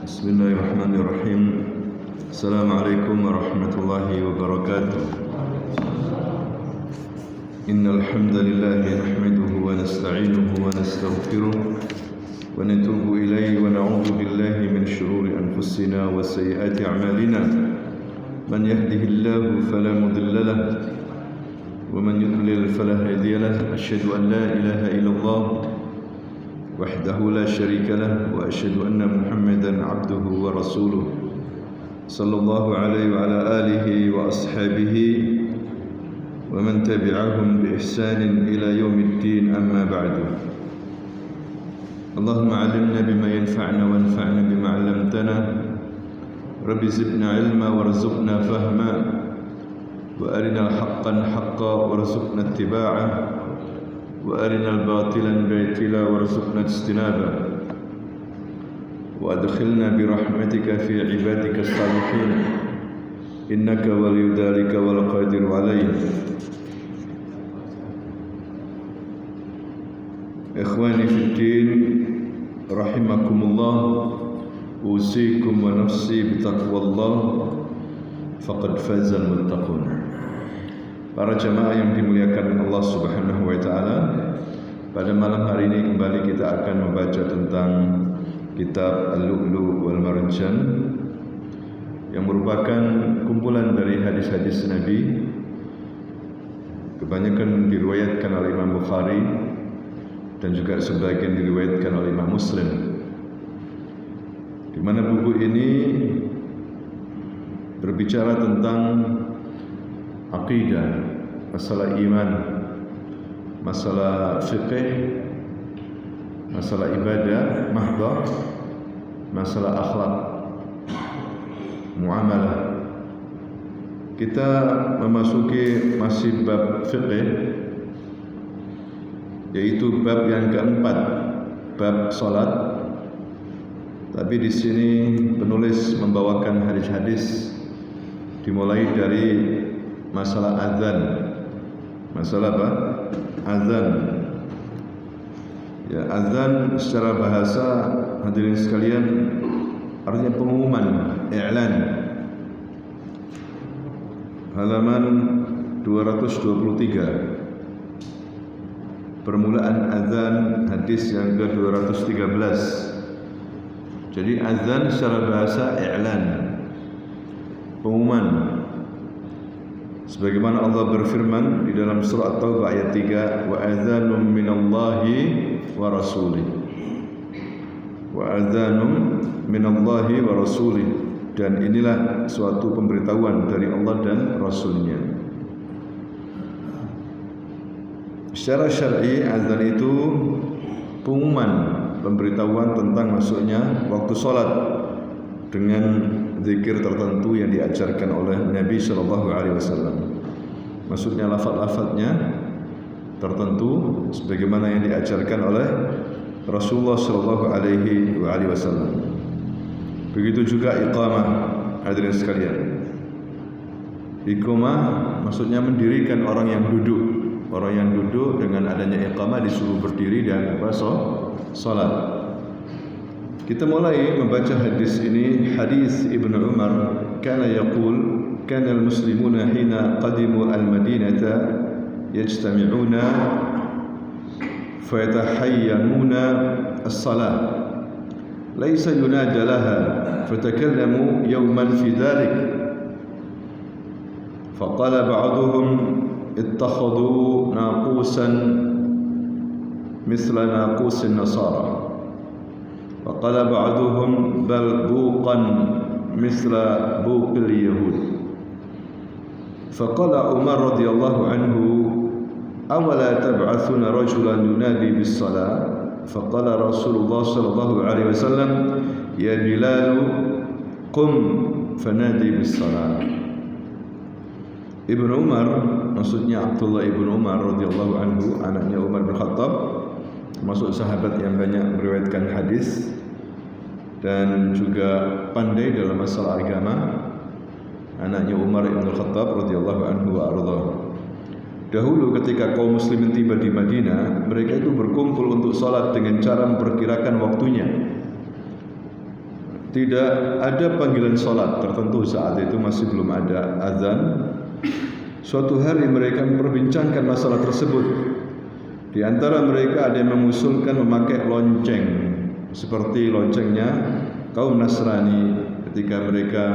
Bismillahirrahmanirrahim. Assalamualaikum warahmatullahi wabarakatuh. Innal hamdalillah nahmaduhu wa nasta'inuhu wa nastaghfiruh wa natubu ilayhi wa na'udzu billahi min shururi anfusina wa sayyiati a'malina. Man yahdihillahu fala mudilla lahu wa man yudlil fala hadiya lahu. Asyhadu an la ilaha illallah وحده لا شريك له وأشهد أن محمدا عبده ورسوله صلى الله عليه وعلى آله وأصحابه ومن تبعهم بإحسان إلى يوم الدين. أما بعد. اللهم علمنا بما ينفعنا وانفعنا بما علمتنا. رب زدنا علما وارزقنا فهما وأرنا الحق حقا وارزقنا اتباعه وأرنا الباطلا باطلا وارزقنا اجتنابه وأدخلنا برحمتك في عبادك الصالحين إنك ولي ذلك والقادر عليه. إخواني في الدين رحمكم الله، أوصيكم ونفسي بتقوى الله فقد فاز المتقون. Para jamaah yang dimuliakan Allah Subhanahu wa taala, pada malam hari ini kembali kita akan membaca tentang kitab Al-Lu'lu' wal Marjan yang merupakan kumpulan dari hadis-hadis Nabi. Kebanyakan diriwayatkan oleh Imam Bukhari dan juga sebagian diriwayatkan oleh Imam Muslim. Di mana buku ini berbicara tentang aqidah, masalah iman, masalah fiqh, masalah ibadah mahdah, masalah akhlak, muamalah. Kita memasuki masih bab fiqh, yaitu bab yang keempat, bab salat. Tapi di sini penulis membawakan hadis-hadis dimulai dari masalah azan. Masalah apa? Azan. Ya, azan secara bahasa hadirin sekalian artinya pengumuman, i'lan. Halaman 223. Permulaan azan, hadis yang ke-213. Jadi azan secara bahasa i'lan, pengumuman. Sebagaimana Allah berfirman di dalam surah At-Taubah ayat 3, wa adzanum minallahi wa rasulih. Wa adzanum minallahi wa rasulih, dan inilah suatu pemberitahuan dari Allah dan Rasulnya. Secara syar'i azan itu pengumuman, pemberitahuan tentang masuknya waktu salat dengan zikir tertentu yang diajarkan oleh Nabi sallallahu alaihi wasallam. Maksudnya lafaz-lafaznya tertentu sebagaimana yang diajarkan oleh Rasulullah sallallahu alaihi wasallam. Begitu juga iqamah, hadirin sekalian. Iqamah maksudnya mendirikan orang yang duduk. Orang yang duduk dengan adanya iqamah disuruh berdiri dan salat. Kita mulai membaca hadis ini. Hadis Ibnu Umar, kana yaqul kana al-muslimuna hina qadimu al-madinata yajtami'una fayatahayyanuna as-salah laysa yunada laha fatakallamu yawman fi dhalik faqala ba'duhum ittakhadhu naqusan mithla naqus an-nasara وقال بعضهم بل بوقا مثل بوق اليهود فقال عمر رضي الله عنه أولا تبعثون رجلا ينادي بالصلاة فقال رسول الله صلى الله عليه وسلم يا بلال قم فنادي بالصلاة. Ibnu Umar, maksudnya Abdullah Ibnu Umar radhiyallahu anhu, anaknya Umar bin Khattab, termasuk sahabat yang banyak meriwayatkan hadis dan juga pandai dalam masalah agama. Anaknya Umar bin Khattab radhiyallahu anhu wa ardhah. Dahulu ketika kaum muslimin tiba di Madinah, mereka itu berkumpul untuk salat dengan cara memperkirakan waktunya. tidak ada panggilan sholat tertentu saat itu, masih belum ada azan. Suatu hari mereka memperbincangkan masalah tersebut. Di antara mereka ada yang mengusulkan memakai lonceng seperti loncengnya kaum Nasrani ketika mereka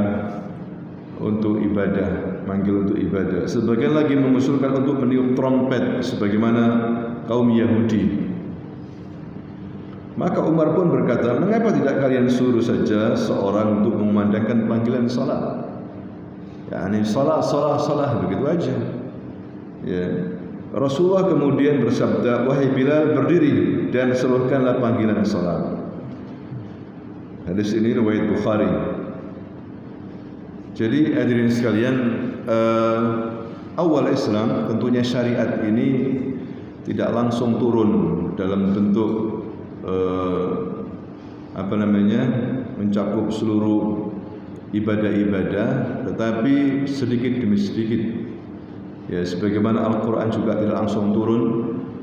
untuk ibadah, manggil untuk ibadah. Sebagian lagi mengusulkan untuk meniup trompet sebagaimana kaum Yahudi. Maka Umar pun berkata, mengapa tidak kalian suruh saja seorang untuk memandangkan panggilan salat? Yani salat begitu aja. Ya. Rasulullah kemudian bersabda, wahai Bilal, berdiri dan serukanlah panggilan salat. Hadis ini riwayat Bukhari. Jadi hadirin sekalian, awal Islam tentunya syariat ini tidak langsung turun dalam bentuk mencakup seluruh ibadah-ibadah, tetapi sedikit demi sedikit. Ya, sebagaimana Al-Quran juga tidak langsung turun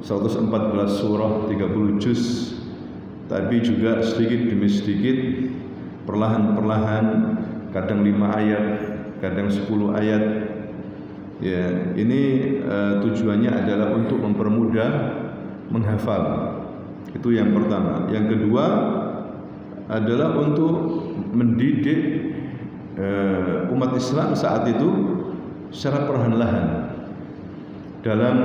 114 surah 30 juz, tapi juga sedikit demi sedikit, perlahan-perlahan, kadang 5 ayat, kadang 10 ayat. Ya, ini tujuannya adalah untuk mempermudah menghafal. Itu yang pertama. Yang kedua adalah untuk mendidik umat Islam saat itu secara perlahan-lahan dalam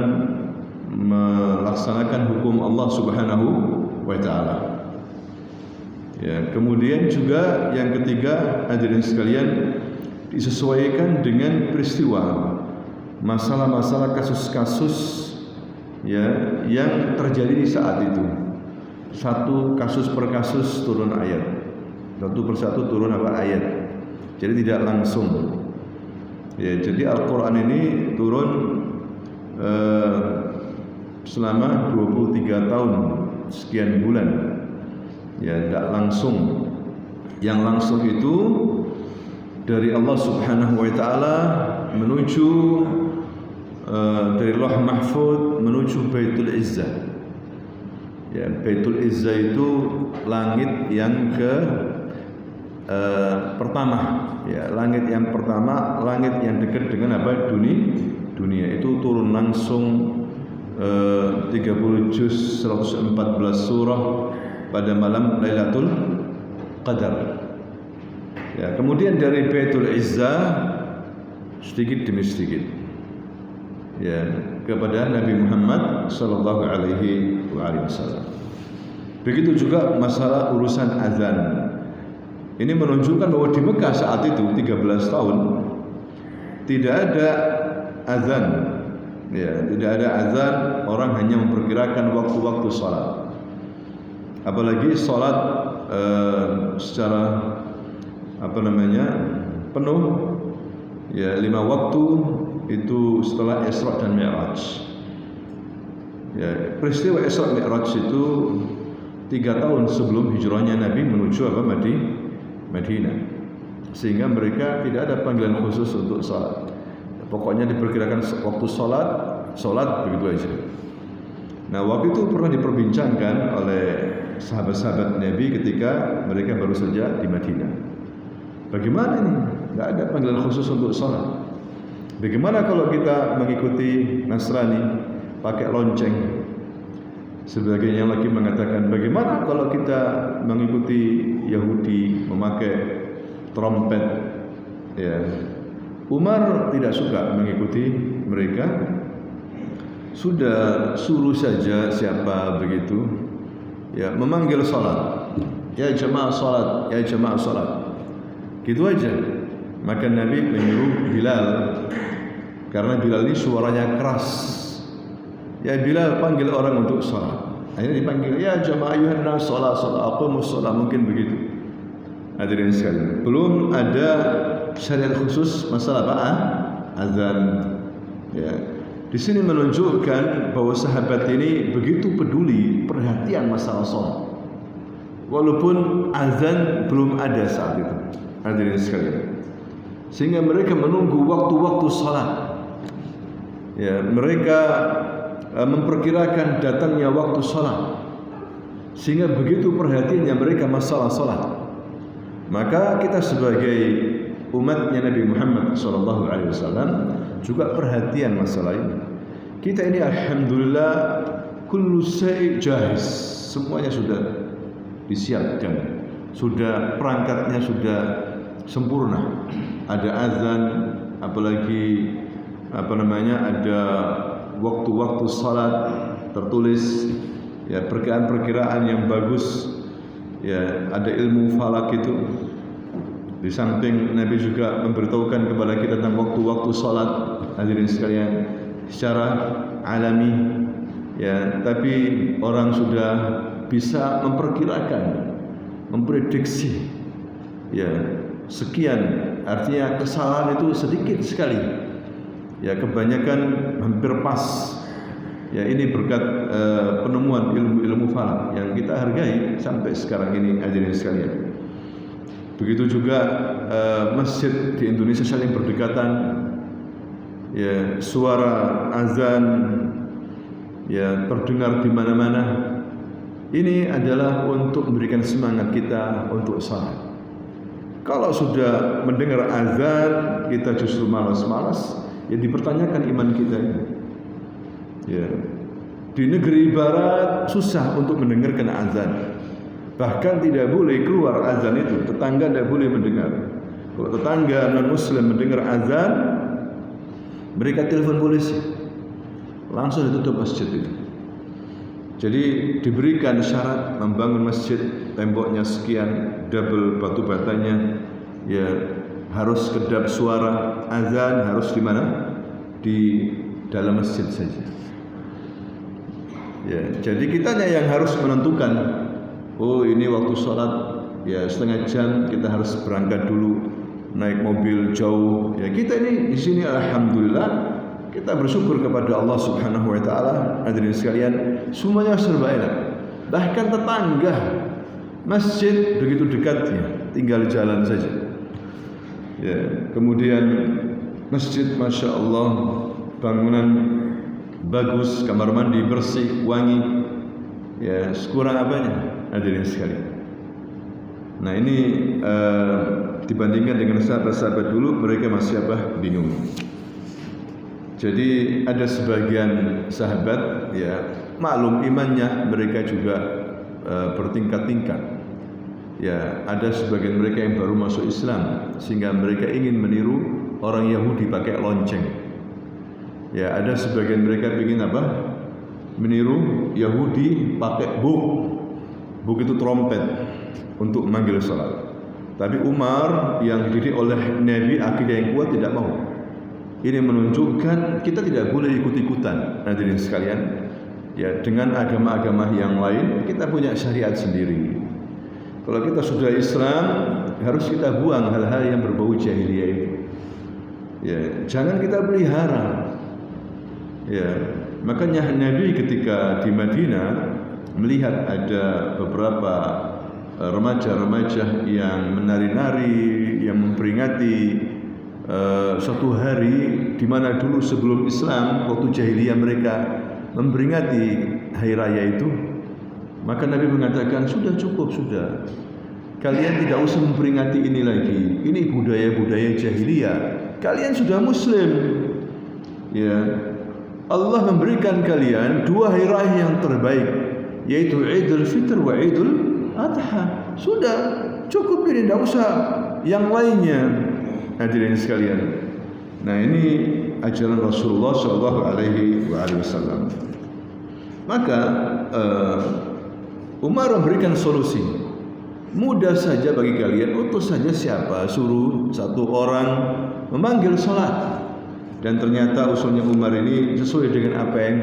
melaksanakan hukum Allah Subhanahu wa taala. Ya, kemudian juga yang ketiga, hadirin sekalian, disesuaikan dengan peristiwa, masalah-masalah, kasus-kasus ya yang terjadi di saat itu. Satu kasus per kasus turun ayat, satu persatu turun ayat. Jadi tidak langsung. Ya, jadi Al-Quran ini turun selama 23 tahun sekian bulan. Ya, tidak langsung. Yang langsung itu dari Allah Subhanahu wa taala menuju dari Lauh Mahfuz menuju Baitul Izzah. Ya, Baitul Izzah itu langit yang pertama. Ya, langit yang pertama, langit yang dekat dengan apa? Dunia itu turun langsung 30 juz 114 surah pada malam Lailatul Qadar. Ya, kemudian dari Baitul Izzah sedikit demi sedikit ya kepada Nabi Muhammad sallallahu alaihi wasallam. Begitu juga masalah urusan azan. Ini menunjukkan bahwa di Mekah saat itu 13 tahun tidak ada azan. Ya, tidak ada azan, orang hanya memperkirakan waktu-waktu salat. Apalagi salat secara penuh ya 5 waktu itu setelah Isra dan Mi'raj. Ya, peristiwa Isra Mi'raj itu 3 tahun sebelum hijrahnya Nabi menuju Madinah. Sehingga mereka tidak ada panggilan khusus untuk salat. Pokoknya diperkirakan waktu salat begitu aja. Nah, waktu itu pernah diperbincangkan oleh sahabat-sahabat Nabi ketika mereka baru saja di Madinah. Bagaimana ini? Tidak ada panggilan khusus untuk salat. Bagaimana kalau kita mengikuti Nasrani pakai lonceng? Sebagian yang lagi mengatakan, bagaimana kalau kita mengikuti Yahudi memakai trompet? Ya, Umar tidak suka mengikuti mereka. Sudah suruh saja siapa begitu, ya memanggil salat. Ya jemaah salat, ya jemaah salat. Gitu aja. Maka Nabi menyuruh Bilal, karena Bilal ini suaranya keras. Ya Bilal, panggil orang untuk salat. Akhirnya dipanggil, ya jamaah ayuhan nas salat, aqimus salat, mungkin begitu. Hadirin sekalian, belum ada syariat khusus masalah azan. Ya. Di sini menunjukkan bahwa sahabat ini begitu peduli, perhatian masalah salat. Walaupun azan belum ada saat itu. Hadirin sekalian. Sehingga mereka menunggu waktu-waktu salat. Ya, mereka memperkirakan datangnya waktu salat. Sehingga begitu perhatiannya mereka masalah salat. Maka kita sebagai umatnya Nabi Muhammad SAW juga perhatian masalah ini. Kita ini alhamdulillah kullu syai' jahiz, semuanya sudah disiapkan, sudah perangkatnya sudah sempurna. Ada azan, apalagi ada waktu-waktu salat tertulis, ya perkiraan yang bagus, ya ada ilmu falak itu. Di samping Nabi juga memberitahukan kepada kita tentang waktu-waktu salat, hadirin sekalian, secara alami, ya, tapi orang sudah bisa memperkirakan, memprediksi, ya, sekian, artinya kesalahan itu sedikit sekali, ya, kebanyakan hampir pas. Ya, ini berkat penemuan ilmu falak yang kita hargai sampai sekarang ini, hadirin sekalian. Begitu juga masjid di Indonesia saling berdekatan, ya, suara azan, ya, terdengar di mana-mana. Ini adalah untuk memberikan semangat kita untuk salat. Kalau sudah mendengar azan kita justru malas-malas, ya dipertanyakan iman kita ini. Ya, di negeri barat susah untuk mendengarkan azan. Bahkan tidak boleh keluar azan itu, tetangga tidak boleh mendengar. Kalau tetangga non-muslim mendengar azan, mereka telepon polisi, langsung ditutup masjid itu. Jadi diberikan syarat membangun masjid, temboknya sekian, double batu batanya, ya harus kedap suara azan, harus di mana? Di dalam masjid saja. Ya, jadi kitanya yang harus menentukan. Oh, ini waktu sholat, ya setengah jam kita harus berangkat dulu, naik mobil jauh. Ya, kita ini di sini alhamdulillah kita bersyukur kepada Allah Subhanahu wa taala. Hadirin sekalian, semuanya serba enak. Bahkan tetangga masjid begitu dekatnya, tinggal jalan saja. Ya, kemudian masjid Masya Allah, bangunan bagus, kamar mandi bersih, wangi. Ya, kurang apanya, hadirin sekalian. Nah, ini dibandingkan dengan sahabat-sahabat dulu, mereka masih bingung. Jadi ada sebagian sahabat, ya maklum imannya mereka juga bertingkat-tingkat. Ya, ada sebagian mereka yang baru masuk Islam sehingga mereka ingin meniru orang Yahudi pakai lonceng. Ya, ada sebagian mereka ingin meniru Yahudi pakai buk. Buk itu trompet untuk memanggil salat. Tapi Umar yang dididik oleh Nabi akidah yang kuat tidak mau. Ini menunjukkan kita tidak boleh ikut-ikutan, hadirin sekalian. Ya, dengan agama-agama yang lain kita punya syariat sendiri. Kalau kita sudah Islam, harus kita buang hal-hal yang berbau jahiliyah itu. Ya, jangan kita pelihara. Ya, makanya Nabi ketika di Madinah melihat ada beberapa remaja-remaja yang menari-nari, yang memperingati suatu hari di mana dulu sebelum Islam, waktu jahiliyah mereka memperingati hari raya itu, maka Nabi mengatakan sudah cukup, sudah. Kalian tidak usah memperingati ini lagi. Ini budaya-budaya jahiliyah. Kalian sudah Muslim. Ya, Allah memberikan kalian dua hari raya yang terbaik, yaitu Idul Fitr wa Idul Adha. Sudah cukup ini, tidak usah yang lainnya. Hadirin sekalian. Nah, ini ajaran Rasulullah SAW. Maka Umar memberikan solusi. Mudah saja bagi kalian, utus saja siapa, suruh satu orang memanggil salat. Dan ternyata usulnya Umar ini sesuai dengan apa yang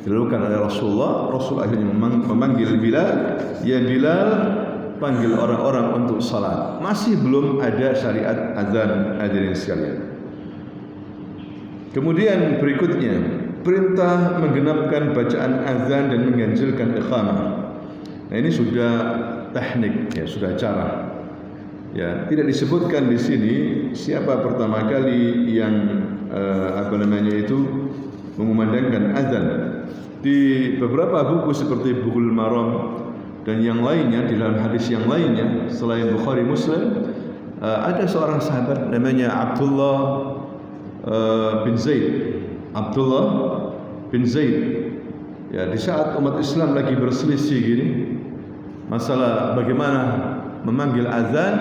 dilakukan oleh Rasulullah. Rasul akhirnya memanggil Bilal. Ya Bilal, panggil orang-orang untuk salat. Masih belum ada syariat azan, hadirin sekalian. Kemudian berikutnya, perintah menggenapkan bacaan azan dan mengganjilkan iqamah. Nah, ini sudah teknik, ya sudah cara. Ya, tidak disebutkan di sini siapa pertama kali yang mengumandangkan azan. Di beberapa buku seperti Bulughul Maram, Dan yang lainnya, di dalam hadis yang lainnya selain Bukhari Muslim, ada seorang sahabat namanya Abdullah bin Zaid. Abdullah bin Zaid. Ya, di saat umat Islam lagi berselisih gini, masalah bagaimana memanggil azan,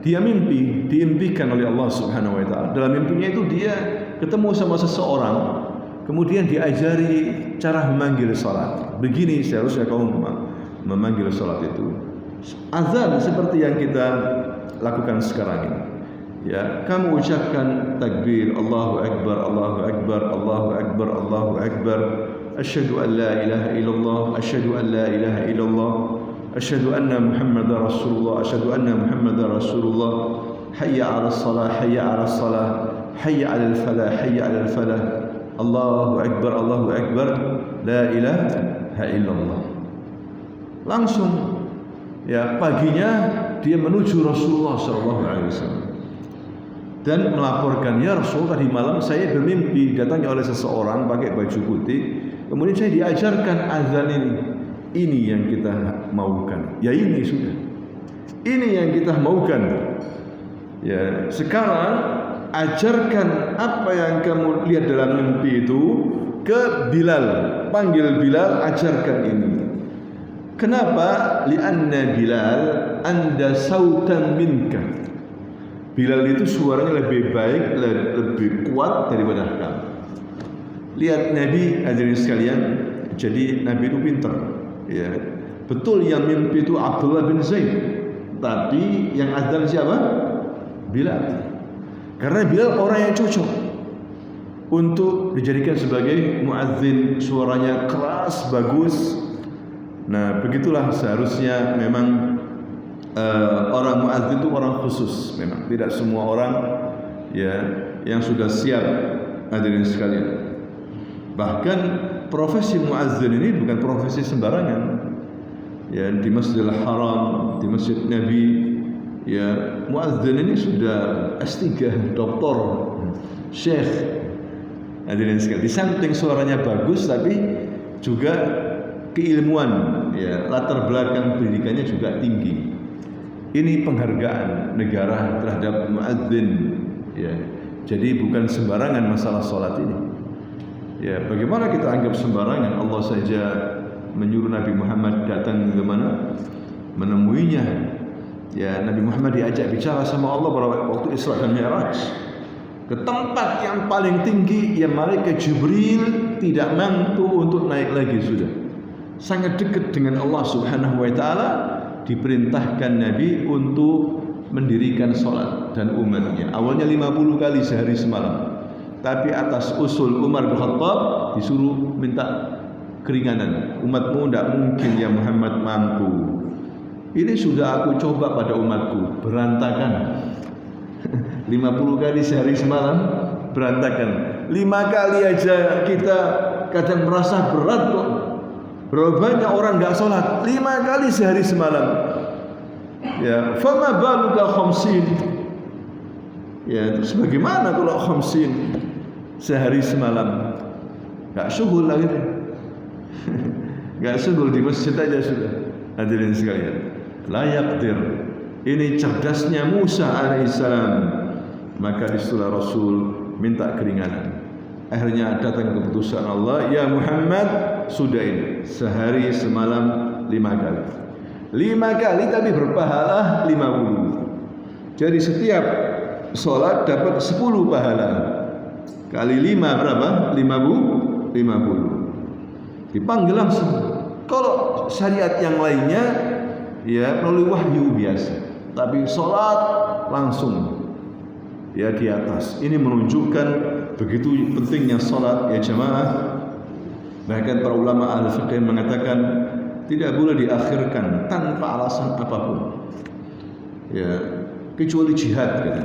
dia diimpikan oleh Allah Subhanahu wa taala. Dalam mimpinya itu dia ketemu sama seseorang, kemudian diajari cara memanggil salat. Begini seharusnya kamu memanggil salat itu. Azan seperti yang kita lakukan sekarang ini. Ya, kamu ucapkan takbir, Allahu Akbar, Allahu Akbar, Allahu Akbar, Allahu Akbar. Asyhadu an la ilaha illallah, asyhadu an la ilaha illallah, asyhadu anna Muhammadar Rasulullah, asyhadu anna Muhammadar Rasulullah. Hayya 'alas shalah, hayya 'alas shalah, hayya 'alal falah, hayya 'alal falah. Allahu Akbar, Allahu Akbar, la ilaha illallah. Langsung ya paginya dia menuju Rasulullah sallallahu alaihi wasallam dan melaporkan, ya Rasul, tadi malam saya bermimpi datangnya oleh seseorang pakai baju putih, kemudian saya diajarkan azan ini yang kita maukan. Ya ini sudah, ini yang kita maukan. Ya sekarang ajarkan apa yang kamu lihat dalam mimpi itu ke Bilal, panggil Bilal, ajarkan ini. Kenapa? Li'anna Bilal anda sautan minka. Bilal itu suaranya lebih baik, lebih kuat daripada kamu. Lihat Nabi, hadirin sekalian, jadi Nabi itu pintar. Ya, betul yang mimpi itu Abdullah bin Zaid, tapi yang azan siapa? Bilal. Karena Bilal orang yang cocok untuk dijadikan sebagai muadzin, suaranya keras, bagus. Nah, begitulah seharusnya memang orang muadzin itu orang khusus. Memang tidak semua orang ya yang sudah siap, hadirin sekalian. Bahkan profesi muadzin ini bukan profesi sembarangan. Ya, di Masjidil Haram, di Masjid Nabi, ya muadzin ini sudah S3, doktor, syekh. Hadirin sekalian, di samping suaranya bagus tapi juga keilmuan, ya latar belakang pendidikannya juga tinggi. Ini penghargaan negara terhadap muadzin, ya. Jadi bukan sembarangan masalah salat ini. Ya, bagaimana kita anggap sembarangan? Allah saja menyuruh Nabi Muhammad datang ke mana? Menemuinya. Ya, Nabi Muhammad diajak bicara sama Allah pada waktu Isra dan Mi'raj. Ke tempat yang paling tinggi yang malaikat Jibril tidak mampu untuk naik lagi sudah. Sangat dekat dengan Allah Subhanahu wa taala, diperintahkan Nabi untuk mendirikan salat dan umatnya. Awalnya 50 kali sehari semalam. Tapi atas usul Umar bin Khattab disuruh minta keringanan. Umatmu tidak mungkin ya Muhammad mampu. Ini sudah aku coba pada umatku, berantakan. 50 kali sehari semalam berantakan. 5 kali aja kita kadang merasa berat kok. Berapa banyak orang enggak sholat 5 kali sehari semalam. Ya, fama baluka khamsin. Ya, terus bagaimana kalau khamsin sehari semalam? Enggak syughul lagi. Enggak syughul di masjid aja sudah. Hadirin sekalian, la yaqdir. Ini cerdasnya Musa alaihissalam. Maka disuruh Rasul minta keringanan. Akhirnya datang keputusan Allah, ya Muhammad, sudah ini sehari semalam 5 kali. 5 kali tapi berpahala 50. Jadi setiap sholat dapat 10 pahala. Kali 5 berapa? 50. Dipanggil langsung. Kalau syariat yang lainnya ya melalui wahyu biasa. Tapi sholat langsung ya di atas. Ini menunjukkan begitu pentingnya salat ya jamaah. Bahkan para ulama ahli fikih mengatakan tidak boleh diakhirkan tanpa alasan apapun. Ya, kecuali jihad gitu.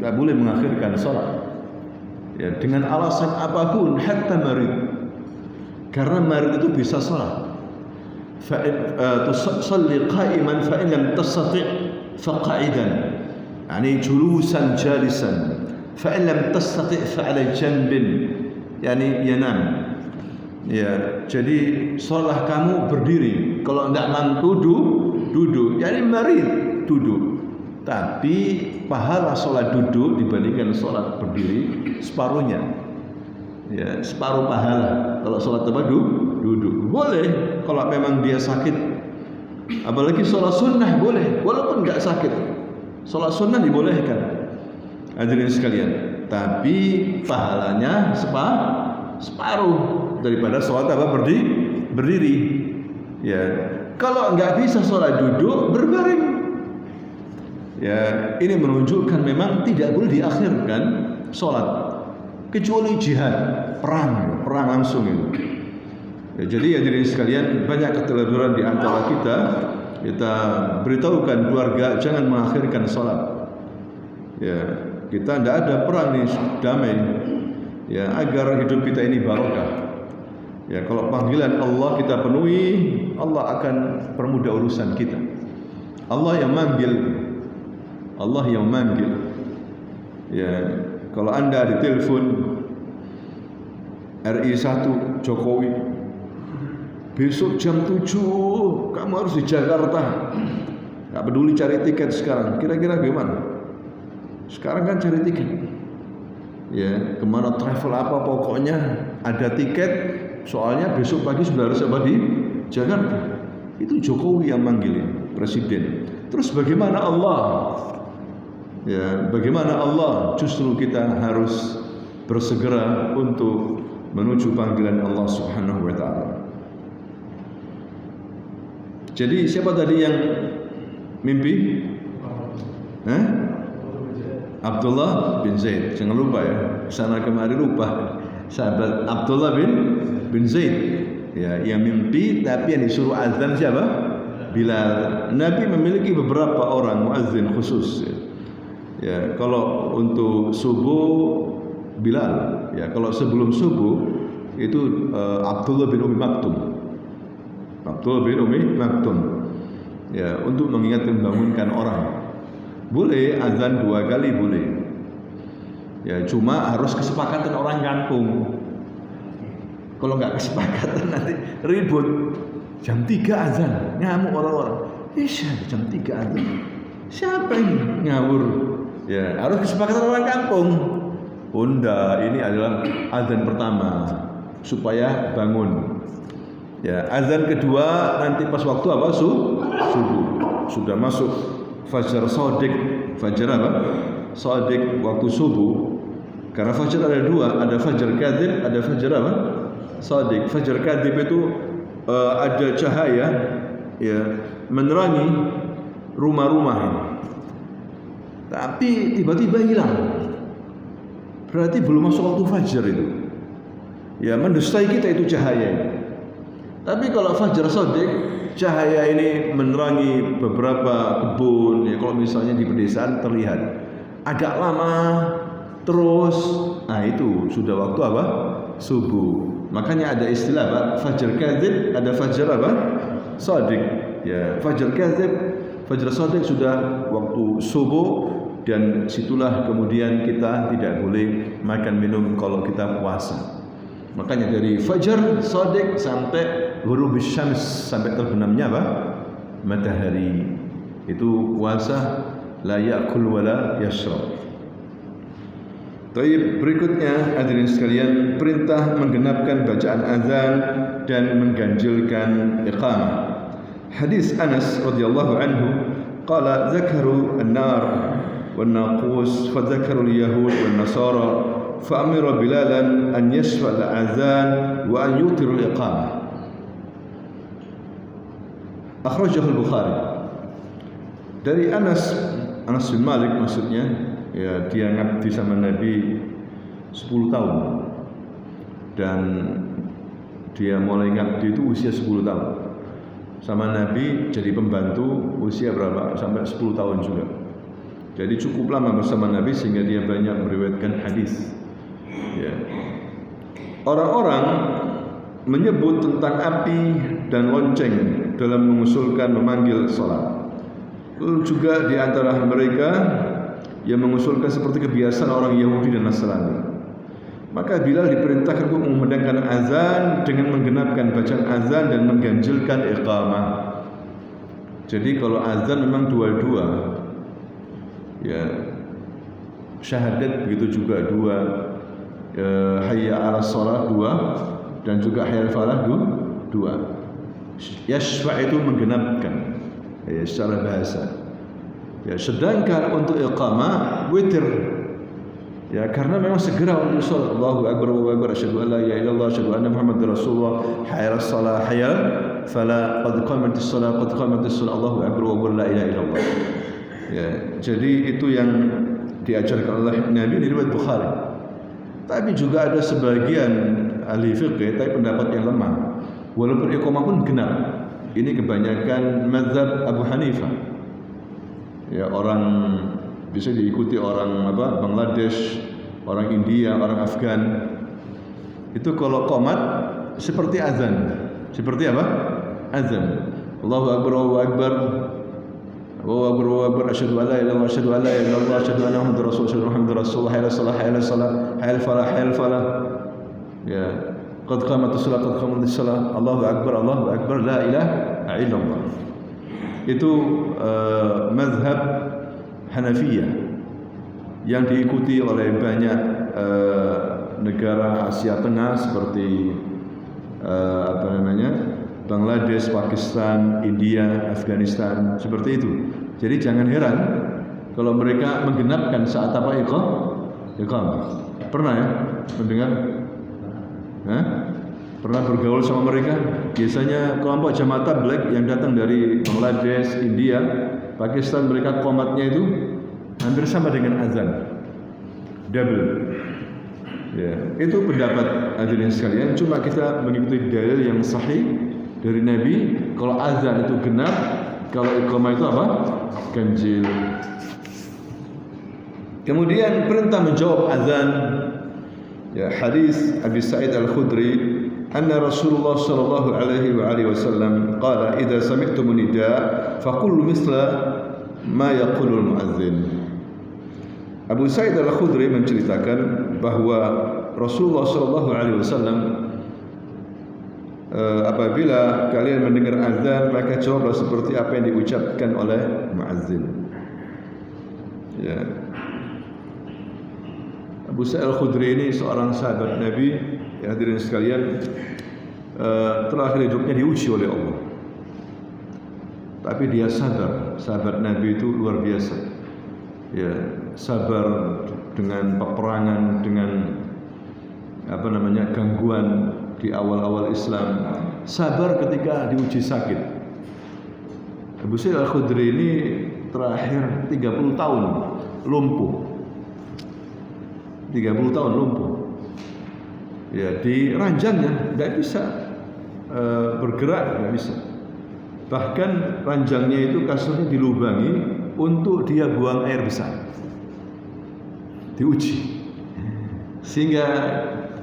Tidak boleh mengakhirkan salat. Ya, dengan alasan apapun, hatta marid. Karena marid itu bisa salat. Fa tusalli qa'iman fa in lam tastati' fa qa'idan. Yani julusan jalisan. فإن لم تستطع فعلى جنب يعني ينام. Ya, jadi sholat kamu berdiri. Kalau tidak mampu duduk. Jadi mari duduk. Tapi pahala sholat duduk dibandingkan sholat berdiri separuhnya. Ya, separuh pahala. Kalau sholat duduk. Boleh kalau memang dia sakit. Apalagi sholat sunnah boleh, walaupun nggak sakit. Sholat sunnah dibolehkan. Hadirin sekalian. Tapi pahalanya separuh daripada sholat berdiri. Ya, kalau nggak bisa sholat duduk, berbaring. Ya, ini menunjukkan memang tidak boleh diakhirkan sholat, kecuali jihad, perang langsung itu. Ya, jadi hadirin sekalian, banyak keteledoran di antara kita beritahukan keluarga jangan mengakhirkan sholat. Ya, kita tidak ada perang nih, damai. Ya, agar hidup kita ini barokah. Ya, kalau panggilan Allah kita penuhi, Allah akan permudah urusan kita. Allah yang manggil. Ya, kalau Anda ditelepon RI 1 Jokowi, besok jam 7 kamu harus di Jakarta. Gak peduli cari tiket sekarang. Kira-kira gimana? Sekarang kan cari tiket. Ya, kemana travel apa pokoknya ada tiket. Soalnya besok pagi sudah harus di Jakarta. Itu Jokowi yang manggilin presiden. Terus bagaimana Allah? Ya, bagaimana Allah? Justru kita harus bersegera untuk menuju panggilan Allah Subhanahu wa taala. Jadi siapa tadi yang mimpi? Abdullah bin Zaid. Jangan lupa ya, sana kemari lupa. Sahabat Abdullah bin Zaid, ya, yang mimpi tapi yang disuruh azan siapa? Bilal. Nabi memiliki beberapa orang muazzin khusus. Ya, kalau untuk subuh Bilal, ya, kalau sebelum subuh itu Abdullah bin Umi Maktum. Ya, untuk mengingatkan membangunkan orang. Boleh azan 2 kali boleh. Ya, cuma harus kesepakatan orang kampung. Kalau nggak kesepakatan nanti ribut. Jam 3 azan, ngamuk orang-orang. Jam 3 azan. Siapa ini ngawur? Ya, harus kesepakatan orang kampung. Bunda, ini adalah azan pertama supaya bangun. Ya, azan kedua nanti pas waktu apa? Subuh. Sudah masuk fajar shadiq. Fajar apa? Shadiq waktu subuh. Karena fajar ada 2, ada fajar kadzib, ada fajar apa? Shadiq. Fajar kadzib itu ada cahaya, ya, menerangi rumah-rumah ini. Tapi tiba-tiba hilang. Berarti belum masuk waktu fajar itu. Ya, mendustai kita itu cahaya ini. Tapi kalau fajar shadiq, cahaya ini menerangi beberapa kebun. Ya, kalau misalnya di pedesaan terlihat agak lama terus, nah itu sudah waktu apa? Subuh. Makanya ada istilah apa? Fajar kadzib, ada fajar apa? Shadiq. Ya, fajar kadzib, fajar shadiq sudah waktu subuh, dan situlah kemudian kita tidak boleh makan minum kalau kita puasa. Makanya dari fajar shadiq sampai ghurubus syams, sampai terbenamnya apa? Matahari. Itu puasa, la ya'kul wa la yashrab. Baik, berikutnya hadirin sekalian, perintah menggenapkan bacaan azan dan mengganjilkan iqamah. Hadis Anas radhiyallahu anhu qala zakaru an-nar wan naqus fa zakaru al-yahud wan nasara fa amira bilalan an yashfa al-azan wa an yutir al-iqamah. Akhrajahu al-Bukhari. Dari Anas bin Malik maksudnya, ya, dia ngabdi sama Nabi 10 tahun. Dan dia mulai ngabdi itu usia 10 tahun. Sama Nabi jadi pembantu usia berapa? Sampai 10 tahun juga. Jadi cukup lama bersama Nabi sehingga dia banyak meriwayatkan hadis. Ya. Orang-orang menyebut tentang api dan lonceng dalam mengusulkan memanggil salat. Lalu juga di antara mereka yang mengusulkan seperti kebiasaan orang Yahudi dan Nasrani. Maka Bilal diperintahkan untuk memandangkan azan dengan menggenapkan bacaan azan dan mengganjilkan iqamah. Jadi kalau azan memang dua-dua, ya syahadat begitu juga dua, hayya 'alas shalah dua, dan juga hayya 'alal falah dua. Yashfa' itu menggenapkan, ya, secara bahasa. Ya, sedangkan untuk iqamah witir. Ya, karena memang segera untuk salat. Allahu akbar, Allahu akbar, asyhadu an la ilaha illallah, asyhadu anna Muhammadar Rasulullah, hayya 'alas shalah, hayya fala qad qamatis shalah, qad qamatis shalah, Allahu akbar, Allahu akbar, la ilaha illallah. Ya, jadi itu yang diajarkan oleh Nabi di riwayat Bukhari. Tapi juga ada sebagian ahli fikih tapi pendapat yang lemah. Walaupun iqamah pun genap. Ini kebanyakan mazhab Abu Hanifah. Ya, orang bisa diikuti orang Bangladesh, orang India, orang Afgan. Itu kalau qomat seperti azan. Seperti apa? Azan. Allahu akbar, Allahu akbar. Allahu akbar, Allahu akbar, asyhadu an la ilaha illallah, asyhadu an la ilaha illallah, asyhadu anna Muhammadar Rasulullah, asyhadu anna Muhammadar Rasulullah, hayya 'alas shalah, hayya 'alas shalah, hayya 'alal falah, hayya 'alal falah. Ya, qad qamatis shalah, qad qamatis shalah, Allahu akbar, Allahu akbar, la ilaha illallah. Itu mazhab Hanafiyah yang diikuti oleh banyak negara Asia Tengah seperti Bangladesh, Pakistan, India, Afghanistan, seperti itu. Jadi jangan heran kalau mereka menggenapkan saat apa iqamah. Pernah ya mendengar? Pernah bergaul sama mereka? Biasanya kelompok jamaah tabligh yang datang dari Bangladesh, India, Pakistan, mereka qomatnya itu hampir sama dengan azan, double. Ya, itu pendapat hadirin sekalian. Cuma kita mengikuti dalil yang sahih dari Nabi. Kalau azan itu genap, kalau iqamah itu apa? Ganjil. Kemudian perintah menjawab azan. Ya, hadis Abi Sa'id Al-Khudri, anna Rasulullah sallallahu alaihi wasallam qala idza sami'tum nida faqulu misla ma yaqulul muadzin. Abu Sa'id Al-Khudri menceritakan bahwa Rasulullah sallallahu alaihi wasallam apabila kalian mendengar azan maka jawablah seperti apa yang diucapkan oleh muadzin. Ya. Abu Sa'id Al-Khudri ini seorang sahabat Nabi, ya hadirin sekalian, terakhir hidupnya diuji oleh Allah. Tapi dia sabar. Sahabat Nabi itu luar biasa. Ya, sabar dengan peperangan, dengan gangguan di awal-awal Islam. Sabar ketika diuji sakit. Abu Sa'id Al-Khudri ini terakhir 30 tahun lumpuh. 30 tahun lumpuh. Ya, di ranjangnya tidak bisa bergerak, tidak bisa. Bahkan ranjangnya itu kasurnya dilubangi untuk dia buang air besar. Diuji. Sehingga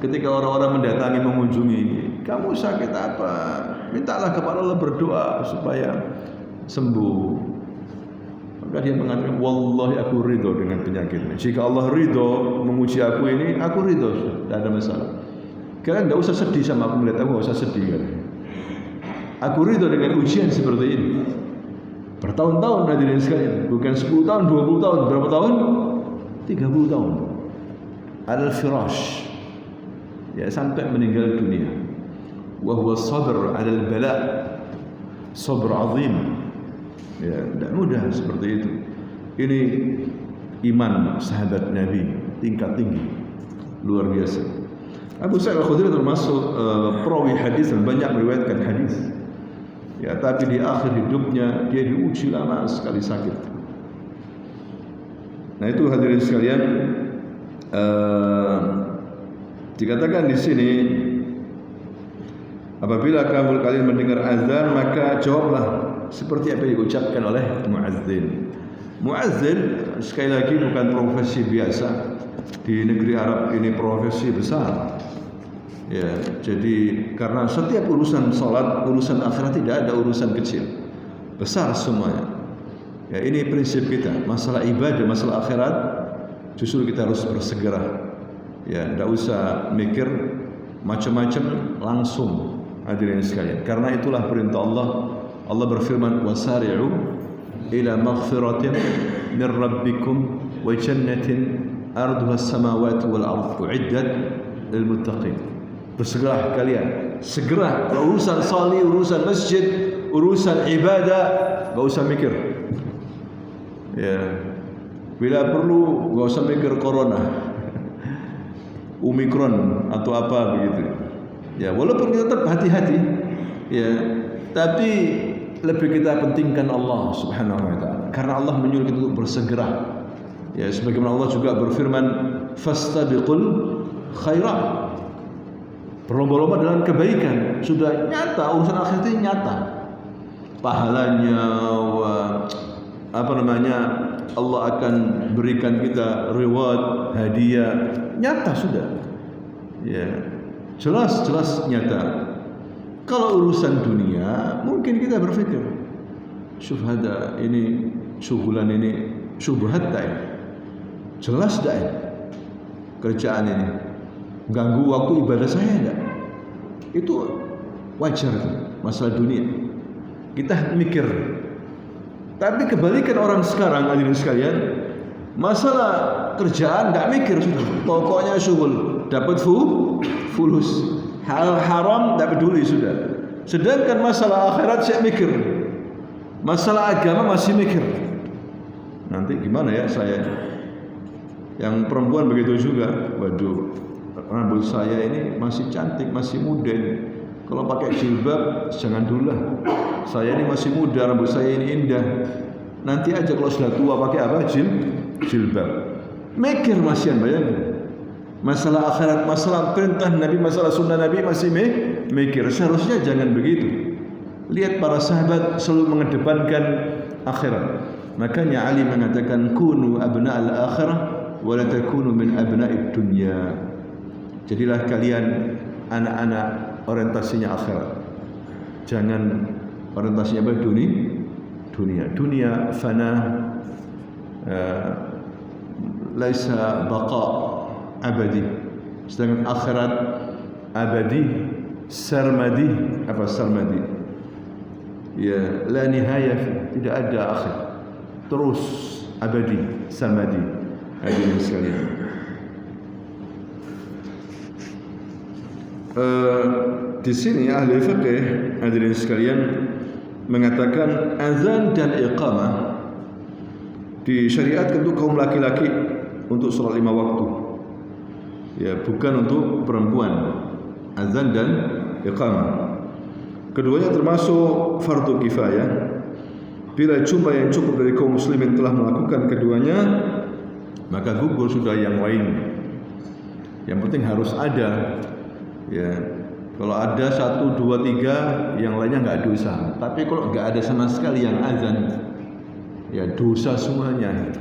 ketika orang-orang mendatangi mengunjungi, kamu sakit apa? Mintalah kepada Allah, berdoa supaya sembuh. Maka dia mengatakan, wallahi aku ridho dengan penyakitnya. Jika Allah ridho menguji aku ini, aku ridho, tidak ada masalah. Kalian tidak usah sedih sama aku, melihat aku tidak usah sedih. Aku ridho dengan ujian seperti ini. Bertahun-tahun hadirin sekalian, bukan 10 tahun, 20 tahun, berapa tahun? 30 tahun. Al-firash, ya, sampai meninggal dunia. Wa huwa sabr 'alal bala', sabr 'azim. Ya, tidak mudah seperti itu. Ini iman sahabat Nabi tingkat tinggi, luar biasa. Abu Sa'id Al-Khudri termasuk perawi hadis yang banyak meriwayatkan hadis. Ya, tapi di akhir hidupnya dia diuji lama sekali sakit. Nah, itu hadirin sekalian, dikatakan di sini, apabila kalian mendengar azan maka jawablah seperti apa yang diucapkan oleh muadzin. Muadzin sekali lagi bukan profesi biasa. Di negeri Arab ini profesi besar. Ya, jadi karena setiap urusan salat, urusan akhirat tidak ada urusan kecil. Besar semuanya. Ya, ini prinsip kita. Masalah ibadah, masalah akhirat justru kita harus bersegera. Ya, tidak usah mikir macam-macam, langsung hadirin sekalian. Karena itulah perintah Allah. Allah berfirman, wasari'u ila maghfiratin min rabbikum wa jannatin arduha as-samawati wal ardu uiddat lil muttaqin. Bersegeralah kalian, segera. Urusan salat, urusan masjid, urusan ibadah, enggak usah mikir. Ya, bila perlu enggak usah mikir corona, Omikron atau apa begitu. Ya, walaupun kita tetap hati-hati, ya, tapi lebih kita pentingkan Allah Subhanahu wa taala. Karena Allah menyuruh kita untuk bersegera. Ya, sebagaimana Allah juga berfirman, fastabiqul khairat. Berlomba-lomba dalam kebaikan. Sudah nyata, urusan akhirat ini nyata. Pahalanya, Allah akan berikan kita reward, hadiah, nyata sudah. Ya, jelas nyata. Kalau urusan dunia, mungkin kita berpikir, syuhada ini, syuhulan ini, syubhat tak ini? Jelas tak ini? Kerjaan ini ganggu waktu ibadah saya enggak? Itu wajar, masalah dunia. Kita mikir. Tapi kebalikan orang sekarang, hadirin sekalian, masalah kerjaan enggak mikir sudah. Pokoknya syughul, dapat fulus. Hal haram enggak peduli sudah. Sedangkan masalah akhirat saya mikir. Masalah agama masih mikir. Nanti gimana ya saya? Yang perempuan begitu juga. Waduh, rambut saya ini masih cantik, masih muda ini. Kalau pakai jilbab jangan dulu lah. Saya ini masih muda, rambut saya ini indah. Nanti aja kalau sudah tua pakai apa? Jilbab. Mikir masihan, bayangin. Masalah akhirat, masalah perintah Nabi, masalah sunnah Nabi masih mikir. Seharusnya jangan begitu. Lihat para sahabat selalu mengedepankan akhirat. Makanya Ali mengatakan kunu abna'al akhirah wa la takunu min abna'id dunya. Jadilah kalian anak-anak orientasinya akhirat. Jangan orientasinya apa? Dunia fana, laisa baqa abadi. Sedangkan akhirat abadi, sarmadi. Apa sarmadi? Ya, la nihayah, tidak ada akhir. Terus abadi, sarmadi. Hadirin sekalian. Di sini ahli fiqih, hadirin sekalian, mengatakan azan dan iqamah disyariatkan untuk kaum laki-laki untuk sholat 5 waktu. Ya, bukan untuk perempuan. Azan dan iqamah. Keduanya termasuk fardu kifayah. Bila jumlah yang cukup dari kaum muslimin telah melakukan keduanya, maka gugur sudah yang lain. Yang penting harus ada. Ya, kalau ada 1, 2, 3, yang lainnya enggak dosa. Tapi kalau enggak ada sama sekali yang azan, ya dosa semuanya.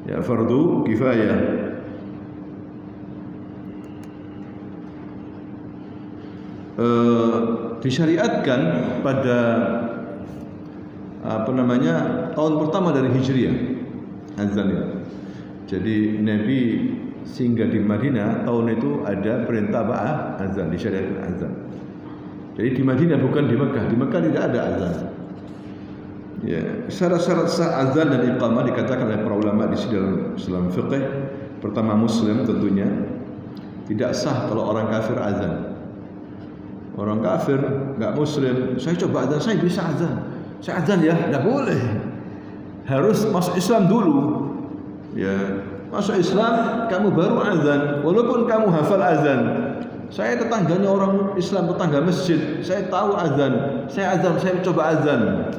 Ya, fardu kifayah. Disyariatkan pada tahun pertama dari Hijriah azan itu. Jadi Nabi sehingga di Madinah tahun itu ada perintah azan, disyariatkan azan. Jadi di Madinah bukan di Mekah. Di Mekah tidak ada azan. Ya, syarat-syarat sah azan dan iqamah dikatakan oleh para ulama di dalam fiqh. Pertama muslim tentunya. Tidak sah kalau orang kafir azan. Orang kafir enggak muslim, saya coba azan, saya bisa azan. Saya azan ya, enggak boleh. Harus masuk Islam dulu. Ya, masuk Islam kamu baru azan, walaupun kamu hafal azan. Saya tetangganya orang Islam, tetangga masjid, saya tahu azan, saya coba azan.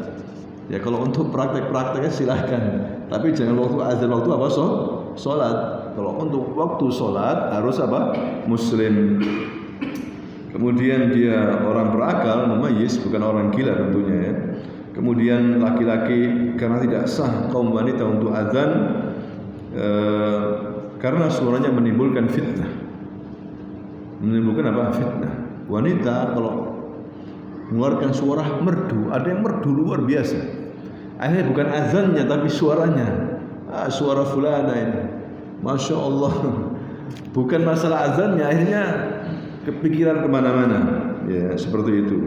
Ya, kalau untuk praktek-prakteknya silahkan, tapi jangan waktu azan, waktu apa? Sholat. Kalau untuk waktu sholat harus apa? Muslim. Kemudian dia orang berakal, memayyiz, bukan orang gila tentunya ya. Kemudian laki-laki karena tidak sah kaum wanita untuk azan. Karena suaranya menimbulkan fitnah. Menimbulkan apa? Fitnah. Wanita kalau mengeluarkan suara merdu, ada yang merdu luar biasa. Akhirnya bukan azannya tapi suaranya. Suara fulana ini, masya Allah, Bukan masalah azannya, akhirnya kepikiran kemana-mana, ya seperti itu.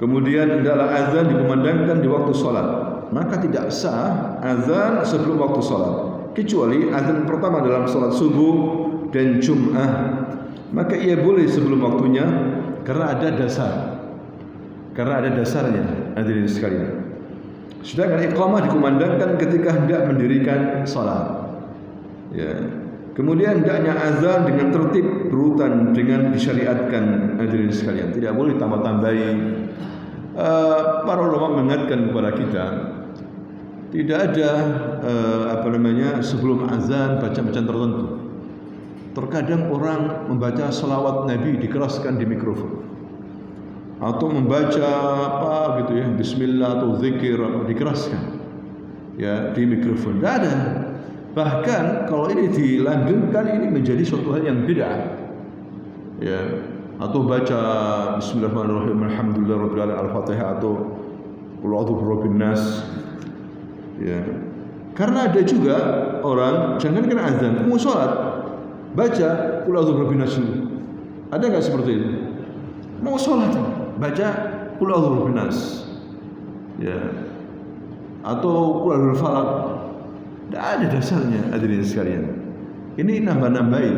Kemudian hendaklah azan dikumandangkan di waktu sholat, maka tidak sah azan sebelum waktu sholat, kecuali azan pertama dalam sholat subuh dan Jum'ah, maka ia boleh sebelum waktunya karena ada dasarnya, hadirin sekalian. Sedangkan iqamah dikumandangkan ketika hendak mendirikan sholat, ya. Kemudian hendaknya azan dengan tertib berurutan dengan disyariatkan, hadirin sekalian, tidak boleh tambah-tambahi. Para ulama mengingatkan kepada kita, tidak ada sebelum azan bacaan tertentu. Terkadang orang membaca salawat Nabi dikeraskan di mikrofon, atau membaca Bismillah atau zikir dikeraskan, ya di mikrofon. Tidak ada. Bahkan kalau ini dilanggengkan, ini menjadi suatu hal yang bid'ah, ya. Atau baca Bismillahirrahmanirrahim, Alhamdulillahirabbil alamin, Al-Fatihah, atau Qul a'udzu birabbin nas, ya. Karena ada juga orang, jangankan azan, mau sholat baca Qul a'udzu birabbin nas. Ada nggak seperti itu? Mau sholat baca Qul a'udzu birabbin nas, ya. Atau Qul a'udzu falaq. Tidak ada dasarnya, hadirin sekalian. Ini nambah-nambahin,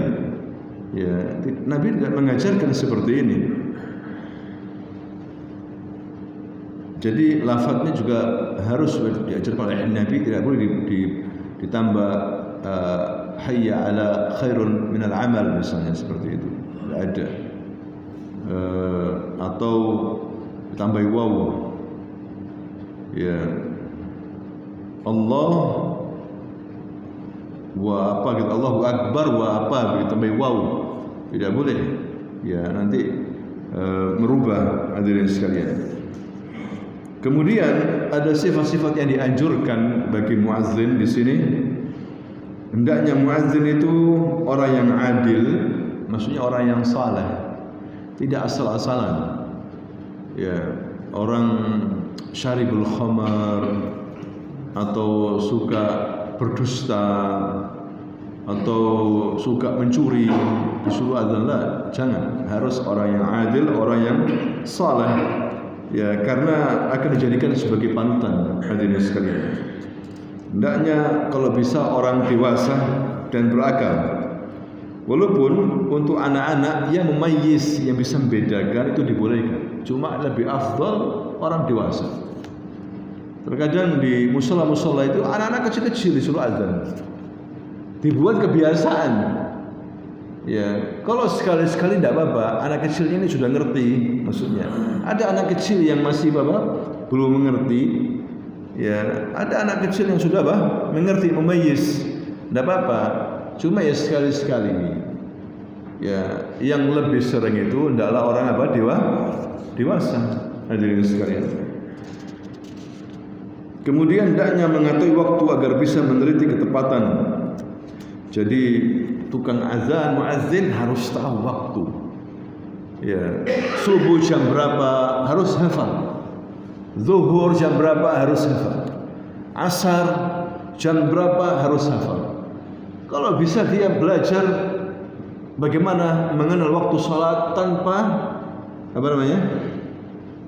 ya. Nabi tidak mengajarkan seperti ini. Jadi lafadznya juga harus diajarkan oleh Nabi, tidak boleh ditambah hayya ala khairun minal amal misalnya, seperti itu. Tidak ada. Atau ditambah waw, ya. Allah wa apa gitu, Allahu Akbar wa apa gitu, tambah waw, tidak boleh, ya, nanti merubah, hadirin sekalian. Kemudian ada sifat-sifat yang dianjurkan bagi muazzin di sini. Hendaknya muazzin itu orang yang adil, maksudnya orang yang saleh, tidak asal-asalan, ya. Orang syaribul khamar atau suka berdusta atau suka mencuri disuruh azan, lah, jangan. Harus orang yang adil, orang yang saleh, ya, karena akan dijadikan sebagai panutan, hadirin sekalian. Hendaknya kalau bisa orang dewasa dan berakal. Walaupun untuk anak-anak yang memayyiz, yang bisa membedakan, itu dibolehkan. Cuma lebih afdal orang dewasa. Terkadang di musola-musola itu anak-anak kecil-kecil disuruh azan, dibuat kebiasaan, ya. Kalau sekali-sekali tidak apa-apa, anak kecil ini sudah ngerti maksudnya. Ada anak kecil yang masih belum mengerti, ya. Ada anak kecil yang sudah mengerti, memayyiz, tidak apa-apa. Cuma ya sekali-sekali, ya. Yang lebih sering itu hendaklah orang dewasa, hadirin sekalian. Kemudian hendaknya mengetahui waktu agar bisa meneliti ketepatan. Jadi tukang azan, muazzin harus tahu waktu, ya. Subuh jam berapa harus hafal, zuhur jam berapa harus hafal, asar jam berapa harus hafal. Kalau bisa dia belajar bagaimana mengenal waktu sholat tanpa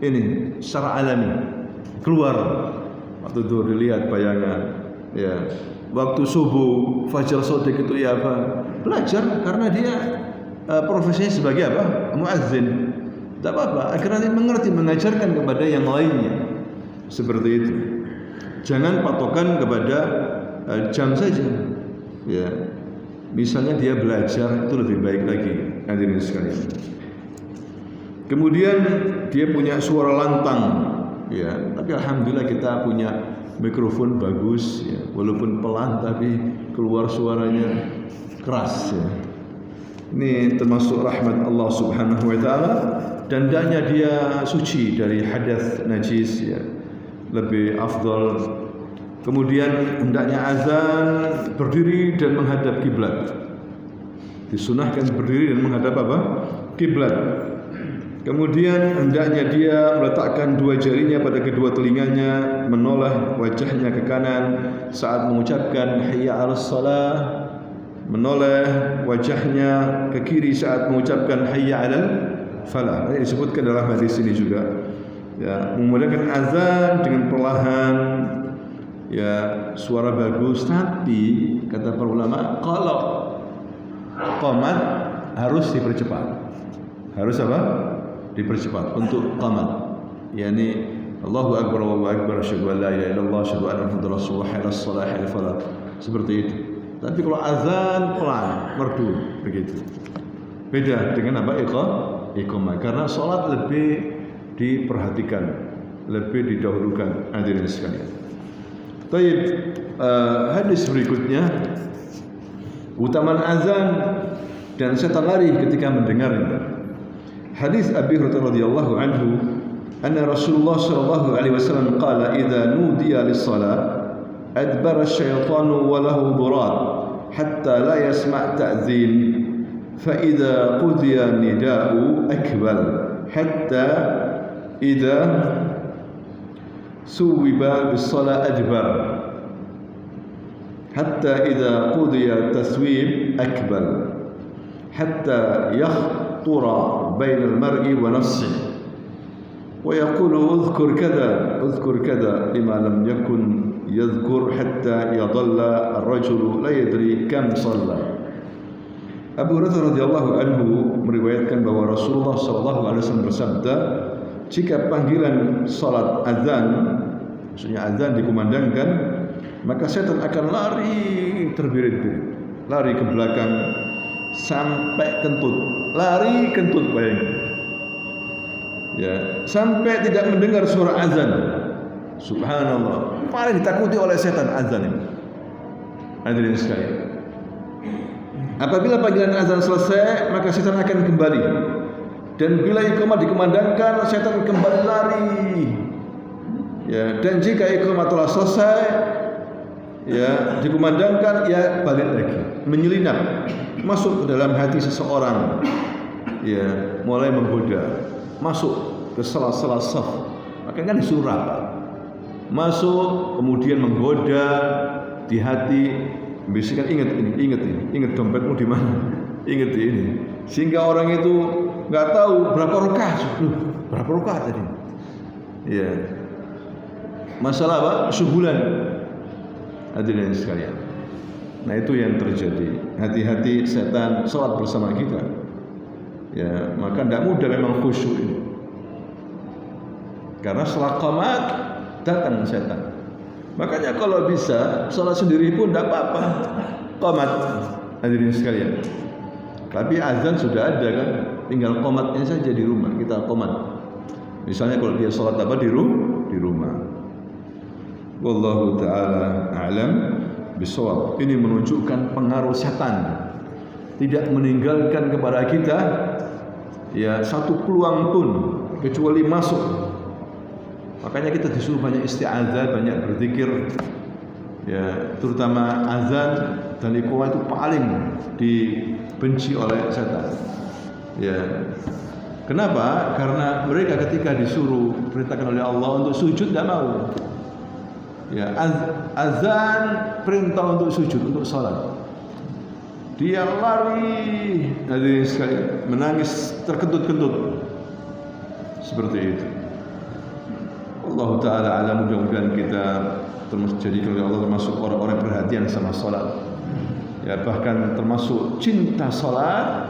ini secara alami, keluar waktu itu dilihat bayangan, ya. Waktu subuh fajar sodik itu ya belajar, karena dia profesinya sebagai muazzin. Tak apa-apa, agar nanti mengerti, mengajarkan kepada yang lainnya, seperti itu. Jangan patokan kepada jam saja, ya. Misalnya dia belajar, itu lebih baik lagi, hadirin sekalian. Kemudian dia punya suara lantang, ya. Tapi alhamdulillah kita punya mikrofon bagus, ya. Walaupun pelan tapi keluar suaranya keras, ya. Ini termasuk rahmat Allah Subhanahu wa taala, dan hendaknya dia suci dari hadas najis, ya. Lebih afdal. Kemudian hendaknya azan berdiri dan menghadap kiblat. Disunahkan berdiri dan menghadap kiblat. Kemudian hendaknya dia meletakkan dua jarinya pada kedua telinganya, menoleh wajahnya ke kanan saat mengucapkan hayya 'alas shalah, menoleh wajahnya ke kiri saat mengucapkan hayya 'alal falah. Ini disebutkan dalam hadis ini juga. Ya, memudahkan azan dengan perlahan, ya suara bagus, tapi kata para ulama kalau qamat harus dipercepat. Harus apa? Dipercepat untuk qamat. Yani Allahu akbar Allahu akbar asyhadu an la ilaha illallah asyhadu anna muhammadar rasulullah hayya 'alas shalah hayya 'alal falah. Seperti itu. Tapi kalau azan pelan, merdu begitu. Beda dengan apa? Iqamah. Karena salat lebih diperhatikan, lebih didahulukan hadirin sekalian. Baik, hadis berikutnya utamaan azan dan setan lari ketika mendengarnya. Hadis Abi Hurairah radhiyallahu anhu, anna Rasulullah sallallahu alaihi wasallam qala idza nudiya lis-shalah adbara asy-syaitanu wa lahu durat hatta la yasma' ta'zin fa idza qudiya nida'u akbal hatta idza suwiba bis-shalah adbar hatta idza qudiya taswib akbal hatta yakhtura bainal mar'i wa nafsihi wa yaqulu udhkur kadha lima lam yakun yadhkur hatta yadalla ar-rajulu la yadri kam shalla. Abu Hurairah radhiyallahu anhu meriwayatkan bahwa Rasulullah sallallahu alaihi wasallam bersabda, jika panggilan salat azan, maksudnya azan dikumandangkan, maka setan akan lari terbirit-birit, lari ke belakang sampai kentut, bayangkan. Ya, sampai tidak mendengar suara azan. Subhanallah, paling ditakuti oleh setan azan ini. Hadirin sekalian, apabila panggilan azan selesai, maka setan akan kembali. Dan bila iqamah dikumandangkan, setan kembali lari. Ya, dan jika iqamah telah selesai, ya dikumandangkan, ya balik lagi, menyelinap masuk ke dalam hati seseorang. Ya, mulai menggoda, masuk ke sela-sela saf. Maka kan disuruh apa? Masuk, kemudian menggoda di hati, membisikkan ingat dompetmu di mana, ingat ini, sehingga orang itu nggak tahu berapa rakaat tadi. Ya, masalah apa? Sebulan. Hadirin sekalian. Nah, itu yang terjadi. Hati-hati setan salat bersama kita. Ya, maka tidak mudah memang khusyuk ini. Karena setelah qamat datang setan. Makanya kalau bisa salat sendiri pun tidak apa-apa. Qamat, hadirin sekalian. Tapi azan sudah ada kan, tinggal qamatnya saja di rumah, kita qamat. Misalnya kalau dia salat apa di rumah. Wallahu taala a'lam bishawab. Ini menunjukkan pengaruh setan tidak meninggalkan kepada kita ya satu peluang pun kecuali masuk. Makanya kita disuruh banyak isti'adzah, banyak berzikir, ya terutama azan dan iqamah itu paling dibenci oleh setan. Ya, kenapa? Karena mereka ketika disuruh perintahkan oleh Allah untuk sujud tidak mau. Ya, azan perintah untuk sujud, untuk salat. Dia lari, hadirin sekalian, menangis terkentut-kentut. Seperti itu. Allah Ta'ala alam, mudah-mudahan kita dijadikan oleh Allah termasuk orang-orang perhatian sama salat. Ya, bahkan termasuk cinta salat.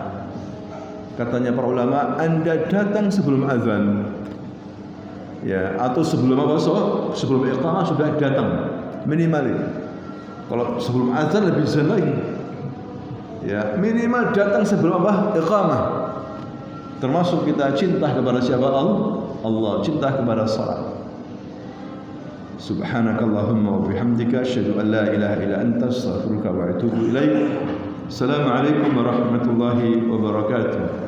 Katanya para ulama, Anda datang sebelum azan. Ya, atau sebelum apa? Sebelum iqamah sudah datang minimal. Kalau sebelum azan lebih zen lagi. Ya, minimal datang sebelum apa? Iqamah. Termasuk kita cinta kepada siapa? Allah, cinta kepada salat. Subhanakallahumma wa bihamdika asyhadu an la ilaha illa anta astaghfiruka wa atubu ilaik. Assalamualaikum warahmatullahi wabarakatuh.